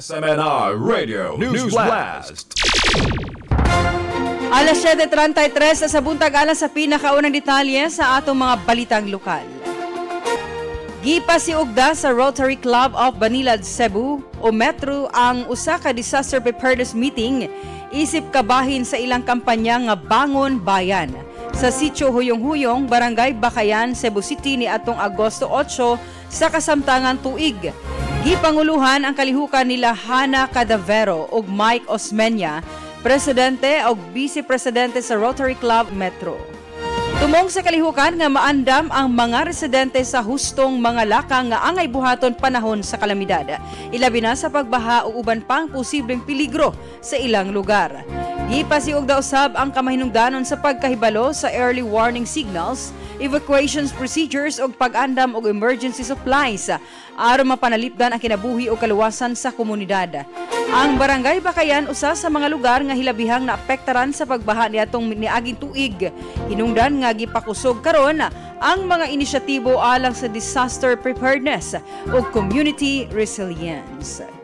SMNR Radio News Blast. Alas 7:33 sa buntag alas sa pinakaunang detalye sa atong mga balitang lokal. Gipasiugda sa Rotary Club of Banilad, Cebu o Metro ang usa ka disaster preparedness meeting isip kabahin sa ilang kampanya nga Bangon Bayan sa Sitio Huyong-Huyong, Barangay Bakayan, Cebu City ni atong Agosto 8 sa kasamtangan tuig. Gipanguluhan ang kalihukan nila Hana Cadavero ug Mike Osmeña, Presidente o Vice Presidente sa Rotary Club Metro. Tumong sa kalihukan nga maandam ang mga residente sa hustong mga lakang nga angay buhaton panahon sa kalamidad, ilabi na sa pagbaha o uban pang posibleng peligro sa ilang lugar. Gipasiug daw usab ang kamahinungdanon sa pagkahibalo sa early warning signals, evacuations procedures ug pag-andam og emergency supplies aron mapanalipdan ang kinabuhi o kaluwasan sa komunidad. Ang Barangay Bakayan usa sa mga lugar nga hilabihang naapektaran sa pagbaha niadtong niaging tuig. Hinungdan nga gipakusog karon ang mga inisyatibo alang sa disaster preparedness ug community resilience.